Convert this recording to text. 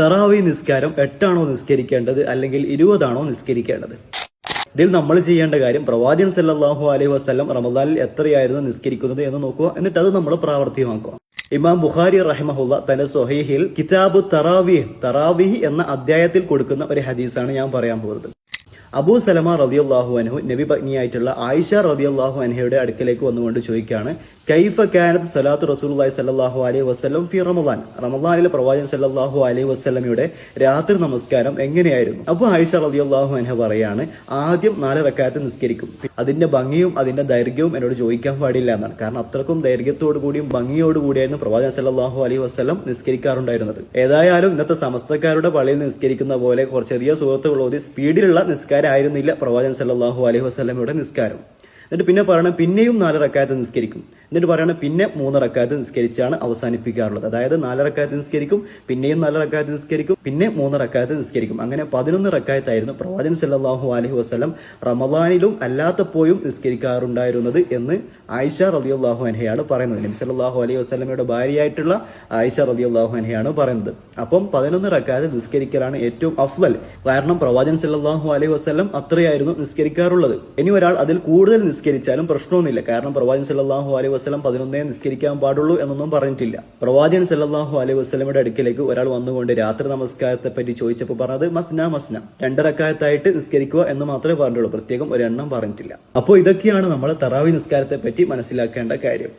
തറാവി നിസ്കാരം 8 ആണോ നിസ്കരിക്കേണ്ടത് അല്ലെങ്കിൽ 20 ആണോ നിസ്കരിക്കേണ്ടത്? ഇതിൽ നമ്മൾ ചെയ്യേണ്ട കാര്യം പ്രവാചകൻ സല്ലല്ലാഹു അലൈഹി വസല്ലം റമദാനിൽ എത്രയായിരുന്നു നിസ്കരിക്കുന്നത് എന്ന് നോക്കുക, എന്നിട്ട് അത് നമ്മൾ പ്രാവർത്തികമാക്കുക. ഇമാം ബുഖാരി റഹിമഹുല്ല തന്റെ സ്വഹീഹിൽ കിതാബു തറാവീഹ് എന്ന അധ്യായത്തിൽ കൊടുക്കുന്ന ഒരു ഹദീസാണ് ഞാൻ പറയാൻ പോകുന്നത്. അബൂ സലമ റളിയല്ലാഹു അൻഹു നബി പത്നിയായിട്ടുള്ള ആയിഷ റളിയല്ലാഹു അൻഹയുടെ അടുക്കലേക്ക് വന്നുകൊണ്ട് ചോദിക്കുകയാണ്, കൈഫ കാനത്ത് സലാത്തു റസൂലുള്ളാഹി സ്വല്ലല്ലാഹു അലൈഹി വസല്ലം ഫി റമദാനിലെ പ്രവാചകൻ സല്ലല്ലാഹു അലൈഹി വസല്ലമയുടെ രാത്രി നമസ്കാരം എങ്ങനെയായിരുന്നു? അപ്പോൾ ആയിഷ റളിയല്ലാഹു അൻഹ പറയാണ്, ആദ്യം 4 റക്അത്ത് നിസ്കരിക്കും. അതിന്റെ ഭംഗിയും അതിന്റെ ദൈർഘ്യവും എന്നോട് ചോദിക്കാൻ പാടില്ല എന്നാണ്. കാരണം അത്രക്കും ദൈർഘ്യത്തോടു കൂടിയും ഭംഗിയോടു കൂടിയായിരുന്നു പ്രവാചകൻ സല്ലല്ലാഹു അലൈഹി വസല്ലം നിസ്കരിക്കാറുണ്ടായിരുന്നത്. ഏതായാലും ഇന്നത്തെ സമസ്തക്കാരുടെ പള്ളിയിൽ നിസ്കരിക്കുന്ന പോലെ കുറച്ച് ചെറിയ സുഹൃത്തുക്കൾ ഓതി സ്പീഡിലുള്ള നിസ്കാരം ആയിരുന്നില്ല പ്രവാചകൻ സല്ലല്ലാഹു അലൈഹി വസല്ലമയുടെ നിസ്കാരം. എന്നിട്ട് പിന്നെ പറയണം പിന്നെയും 4 റക്അത്ത് നിസ്കരിക്കും. എന്നിട്ട് പറയണം പിന്നെ 3 റക്അത്ത് നിസ്കരിച്ചാണ് അവസാനിപ്പിക്കാറുള്ളത്. അതായത് 4 റക്അത്ത് നിസ്കരിക്കും, പിന്നെയും 4 റക്അത്ത് നിസ്കരിക്കും, പിന്നെ 3 റക്അത്ത് നിസ്കരിക്കും. അങ്ങനെ 11 റക്അത്തായിരുന്നു പ്രവാചകൻ സല്ലല്ലാഹു അലൈഹി വസല്ലം റമദാനിലും അല്ലാത്തപ്പോഴും നിസ്കരിക്കാറുണ്ടായിരുന്നത് എന്ന് ആയിഷ റളിയല്ലാഹു അൻഹയാണ് പറയുന്നത്. നബി സല്ലല്ലാഹു അലൈഹി വസല്ലമയുടെ ഭാര്യയായിട്ടുള്ള ആയിഷ റളിയല്ലാഹു അൻഹയാണ് പറയുന്നത്. അപ്പം 11 റക്അത്ത് നിസ്കരിക്കലാണ് ഏറ്റവും അഫ്ളൽ. കാരണം പ്രവാചകൻ സല്ലല്ലാഹു അലൈഹി വസല്ലം അത്രയായിരുന്നു നിസ്കരിക്കാറുള്ളത്. ഇനി ഒരാൾ അതിൽ കൂടുതൽ നിസ്കരിച്ചാലും പ്രശ്നമൊന്നുമില്ല. കാരണം പ്രവാചകൻ സല്ലല്ലാഹു അലൈഹി വസല്ലം 11 നിസ്കരിക്കാൻ പാടുള്ളൂ എന്നൊന്നും പറഞ്ഞിട്ടില്ല. പ്രവാചകൻ സല്ലല്ലാഹു അലൈഹി വസല്ലമയുടെ അടുക്കിലേക്ക് ഒരാൾ വന്നുകൊണ്ട് രാത്രി നമസ്കാരത്തെ പറ്റി ചോദിച്ചപ്പോൾ പറഞ്ഞത് മസ്ന 2 റക്അത്തായിട്ട് നിസ്കരിക്കുക എന്ന് മാത്രമേ പറഞ്ഞുള്ളൂ. പ്രത്യേകം ഒരു എണ്ണം പറഞ്ഞിട്ടില്ല. അപ്പോൾ ഇതൊക്കെയാണ് നമ്മൾ തറാവി നിസ്കാരത്തെ പറ്റി മനസ്സിലാക്കേണ്ട കാര്യം.